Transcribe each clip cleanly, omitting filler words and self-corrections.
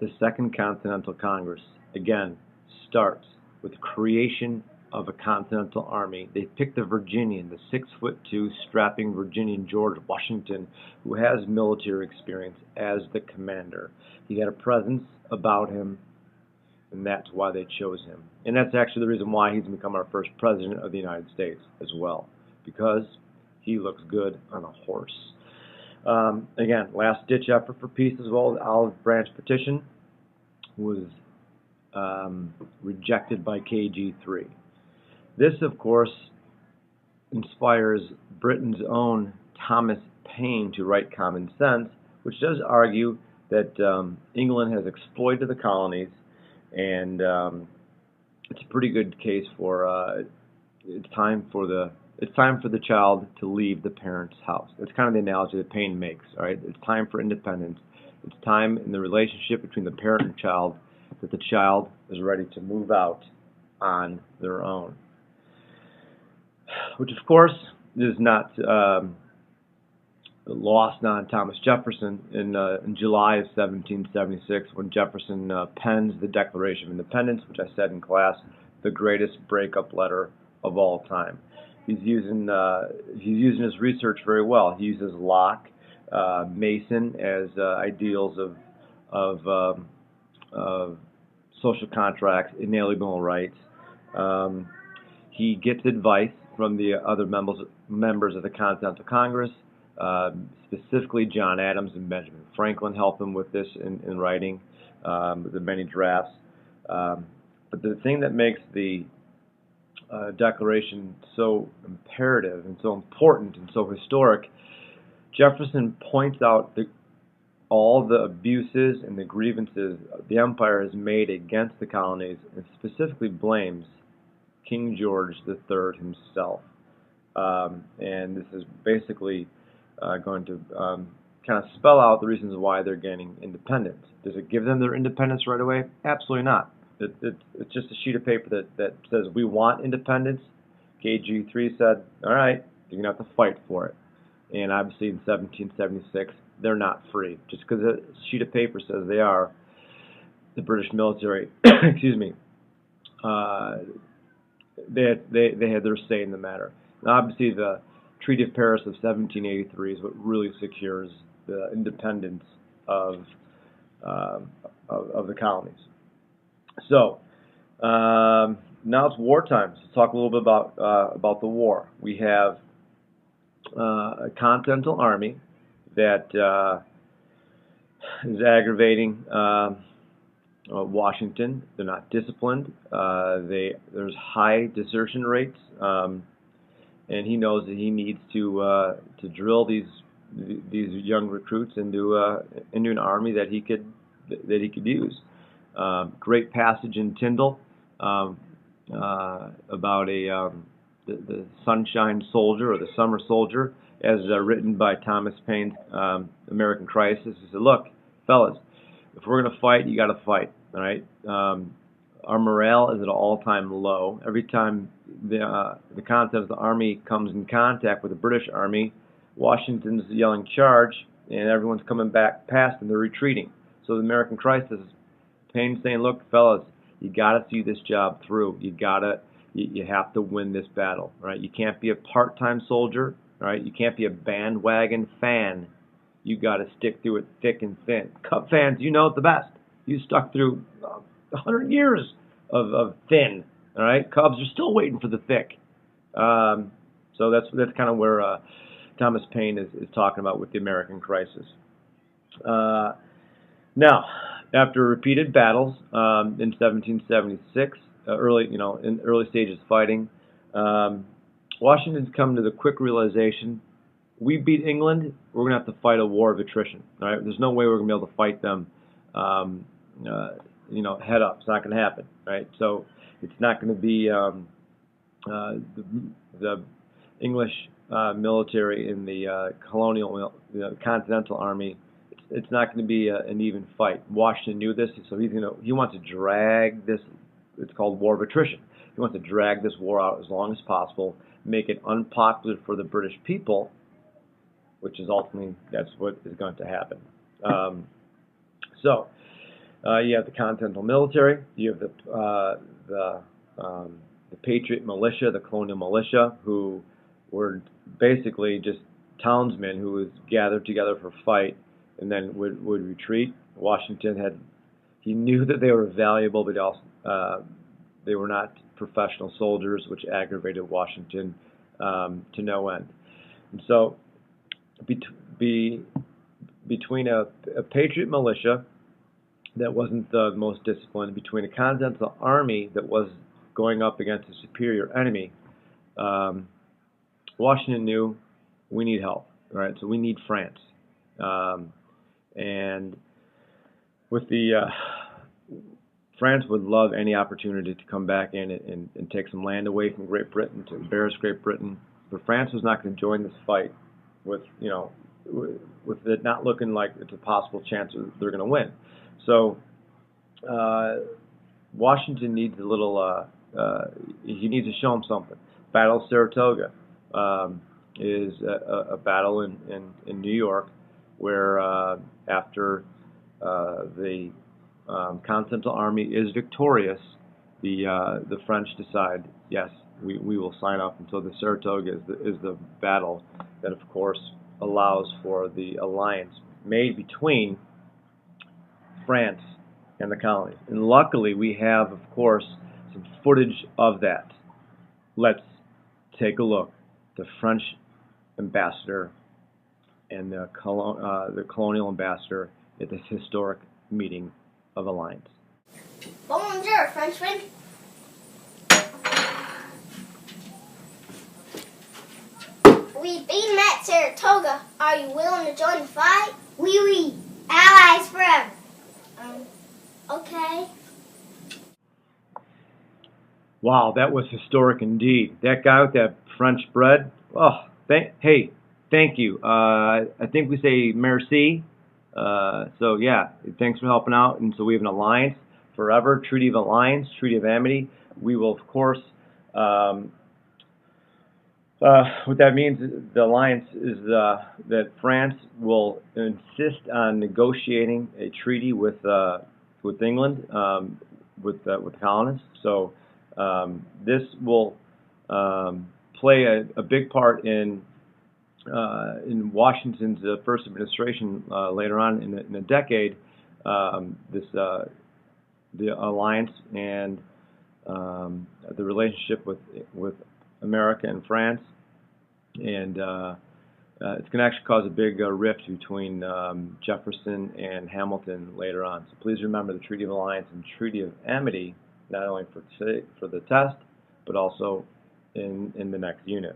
The Second Continental Congress, again, starts with the creation of a Continental Army. They picked a Virginian, the 6'2" strapping Virginian George Washington, who has military experience, as the commander. He had a presence about him, and that's why they chose him. And that's actually the reason why he's become our first president of the United States as well, because he looks good on a horse. Again, last-ditch effort for peace as well. The Olive Branch Petition was rejected by KG3. This, of course, inspires Britain's own Thomas Paine to write Common Sense, which does argue that England has exploited the colonies, and it's a pretty good case for it's time for the child to leave the parent's house. That's kind of the analogy that Paine makes. All right, it's time for independence. It's time in the relationship between the parent and child that the child is ready to move out on their own. Which, of course, is not lost on Thomas Jefferson in July of 1776, when Jefferson pens the Declaration of Independence, which I said in class, the greatest breakup letter of all time. He's using his research very well. He uses Locke, Mason as ideals of social contracts, inalienable rights. He gets advice from the other members of the Continental Congress, specifically John Adams and Benjamin Franklin help him with this in writing the many drafts. But the thing that makes the Declaration so imperative and so important and so historic, Jefferson points out all the abuses and the grievances the empire has made against the colonies, and specifically blames King George III himself. And this is basically going to kind of spell out the reasons why they're gaining independence. Does it give them their independence right away? Absolutely not. It's just a sheet of paper that says we want independence. KG3 said, all right, you're going to have to fight for it. And obviously in 1776, they're not free. Just because a sheet of paper says they are, the British military, excuse me, they had their say in the matter. And obviously the Treaty of Paris of 1783 is what really secures the independence of the colonies. So now it's wartime. So let's talk a little bit about the war. We have a Continental Army that is aggravating Washington. They're not disciplined. There's high desertion rates, and he knows that he needs to drill these young recruits into an army that he could use. Great passage in Tindall about the Sunshine Soldier or the Summer Soldier, as written by Thomas Paine's American Crisis. He said, "Look, fellas, if we're going to fight, you got to fight. All right. Our morale is at an all-time low. Every time the Continental Army comes in contact with the British Army, Washington's yelling charge, and everyone's coming back past and they're retreating. So the American Crisis, Paine's saying, look, fellas, you got to see this job through. You have to win this battle. Right? You can't be a part-time soldier. Right? You can't be a bandwagon fan. You got to stick through it thick and thin. Cub fans, you know it the best. You stuck through 100 years of thin. All right, Cubs are still waiting for the thick. So that's kind of where Thomas Paine is talking about with the American Crisis. Now, after repeated battles in 1776, in early stages of fighting, Washington's come to the quick realization: we beat England, we're going to have to fight a war of attrition. All right, there's no way we're going to be able to fight them, head up. It's not going to happen. Right, so it's not going to be the English military in the Continental Army. It's not going to be an even fight. Washington knew this, so he wants to drag this. It's called war of attrition. He wants to drag this war out as long as possible, make it unpopular for the British people, which is ultimately that's what is going to happen. So You have the Continental military. You have the the Patriot militia, the colonial militia, who were basically just townsmen who was gathered together for a fight and then would retreat. Washington had he knew that they were valuable, but also they were not professional soldiers, which aggravated Washington to no end. And so, between a Patriot militia that wasn't the most disciplined, between a Continental Army that was going up against a superior enemy, Washington knew we need help, right? So we need France, and with the France would love any opportunity to come back in and take some land away from Great Britain, to embarrass Great Britain. But France was not going to join this fight with with it not looking like it's a possible chance that they're going to win. So Washington needs a little. He needs to show them something. Battle of Saratoga is a battle in New York where after the Continental Army is victorious, the French decide, yes, we will sign up until the Saratoga is the battle that, of course, allows for the alliance made between France and the colonies. And luckily, we have, of course, some footage of that. Let's take a look. The French ambassador and the colonial ambassador at this historic meeting of alliance. Bonjour, Frenchman. We've been at Saratoga. Are you willing to join the fight? Oui, oui. Allies forever. Okay. Wow, that was historic indeed. That guy with that French bread. Oh, thank you. I think we say merci. So yeah, thanks for helping out. And so we have an alliance forever, Treaty of Alliance, Treaty of Amity. We will, of course, what that means, the alliance is that France will insist on negotiating a treaty with England, with the colonists. So this will play a big part in Washington's first administration later on in a decade. The alliance and the relationship with America and France, and it's going to actually cause a big rift between Jefferson and Hamilton later on. So please remember the Treaty of Alliance and Treaty of Amity, not only for the test, but also in the next unit.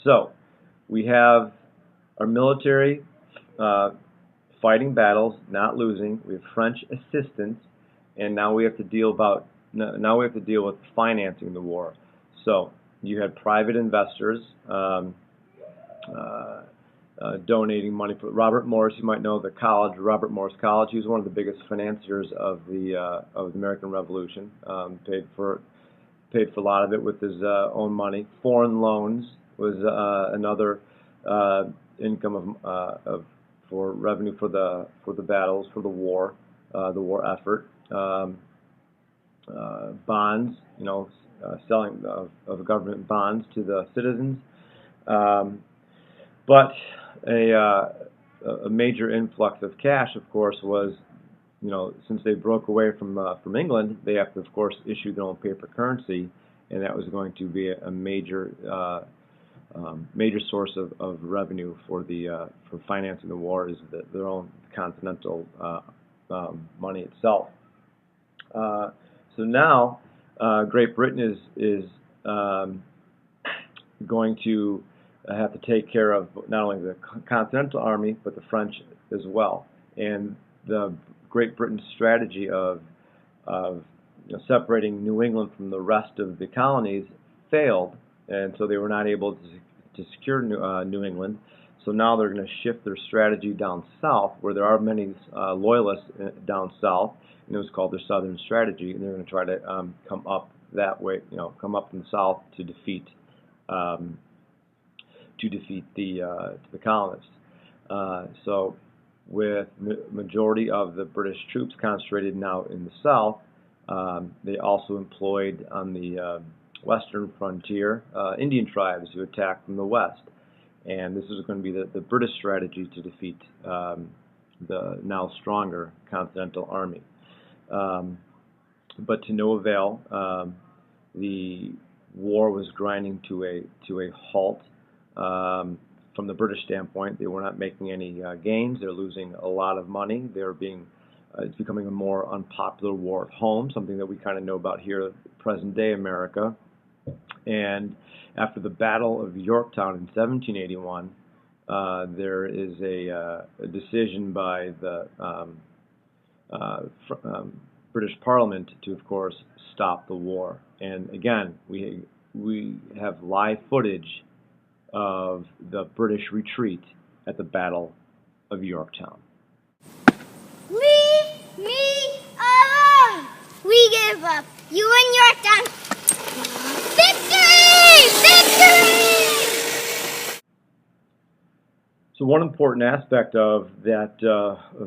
So we have our military fighting battles, not losing. We have French assistance, and now we have to deal with financing the war. So you had private investors donating money. For Robert Morris, you might know the college, Robert Morris College. He was one of the biggest financiers of the American Revolution. Paid for a lot of it with his own money. Foreign loans was another income for revenue for the battles, for the war effort. Bonds, selling of government bonds to the citizens. But a major influx of cash, of course, was, since they broke away from England, they have to, of course, issue their own paper currency, and that was going to be a major source of revenue for financing the war, is their own continental money itself. So now Great Britain is going to have to take care of not only the Continental Army but the French as well. And the Great Britain's strategy of separating New England from the rest of the colonies failed, and so they were not able to secure New England. So now they're going to shift their strategy down south, where there are many loyalists down south, and it was called their Southern Strategy. And they're going to try to come up that way, come up from the south to defeat the colonists. So with majority of the British troops concentrated now in the south. They also employed on the western frontier Indian tribes who attacked from the west. And this is going to be the British strategy to defeat the now stronger Continental Army. But to no avail. The war was grinding to a halt. From the British standpoint, they were not making any gains. They're losing a lot of money. It's becoming a more unpopular war at home, something that we kind of know about here, present-day America. And after the Battle of Yorktown in 1781, there is a decision by the British Parliament to, of course, stop the war. And again, we have live footage of the British retreat at the Battle of Yorktown. Leave me alone! We give up. You and Yorktown. Victory! Victory! So one important aspect of that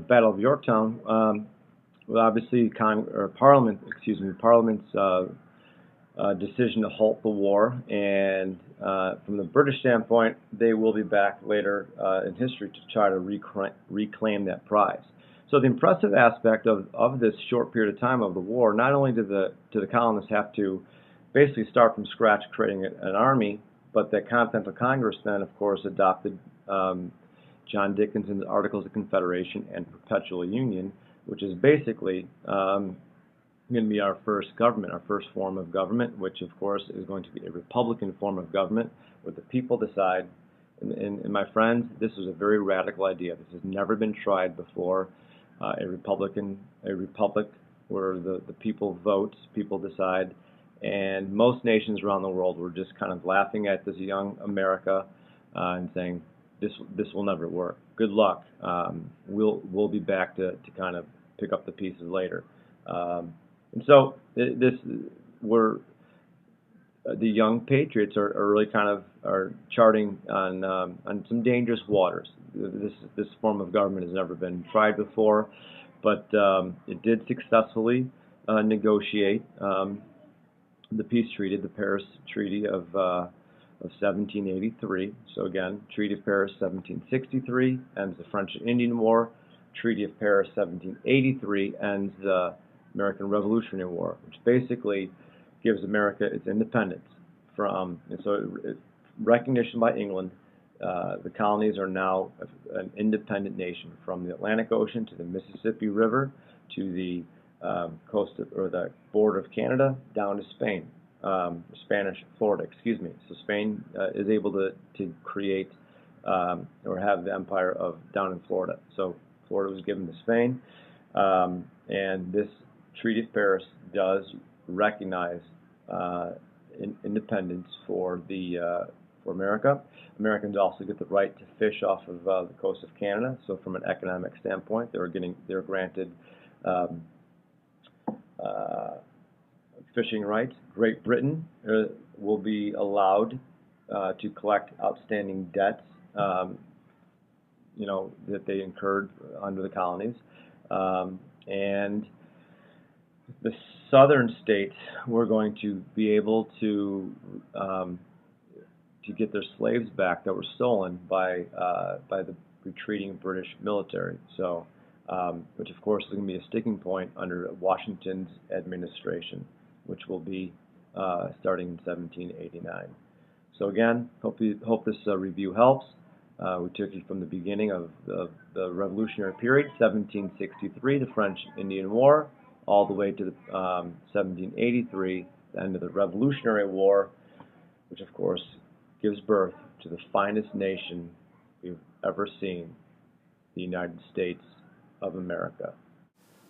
Battle of Yorktown, well, obviously Parliament's decision to halt the war, and from the British standpoint, they will be back later in history to try to reclaim that prize. So the impressive aspect of this short period of time of the war, not only did the colonists have to basically start from scratch creating an army, but the Continental Congress then, of course, adopted John Dickinson's Articles of Confederation and Perpetual Union, which is basically going to be our first government, our first form of government, which of course is going to be a Republican form of government where the people decide. And my friends, this is a very radical idea. This has never been tried before. A republic where the people vote, people decide, and most nations around the world were just kind of laughing at this young America and saying, this will never work. Good luck. We'll be back to kind of pick up the pieces later. And so the young patriots are really kind of are charting on some dangerous waters. This form of government has never been tried before, but it did successfully negotiate the peace treaty, the Paris Treaty of 1783. So again, Treaty of Paris 1763 ends the French and Indian War. Treaty of Paris 1783 ends the American Revolutionary War, which basically gives America its independence from, and so recognition by England. The colonies are now an independent nation from the Atlantic Ocean to the Mississippi River to the coast or the border of Canada down to Spain, Spanish Florida, excuse me. So Spain is able to create or have the empire of down in Florida. So Florida was given to Spain, and this Treaty of Paris does recognize independence for America. Americans also get the right to fish off of the coast of Canada. So from an economic standpoint, they're granted fishing rights. Great Britain will be allowed to collect outstanding debts, that they incurred under the colonies, and the southern states were going to be able to get their slaves back that were stolen by the retreating British military. So, which of course is going to be a sticking point under Washington's administration, which will be starting in 1789. So again, hope this review helps. We took you from the beginning of the Revolutionary period, 1763, the French Indian War, all the way to the 1783, the end of the Revolutionary War, which of course gives birth to the finest nation we've ever seen, the United States of America.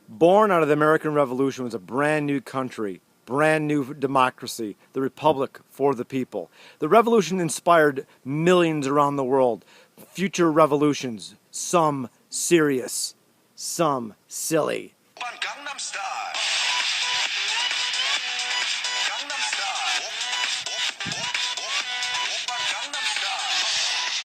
Born out of the American Revolution was a brand new country, brand new democracy, the republic for the people. The revolution inspired millions around the world. Future revolutions, some serious, some silly.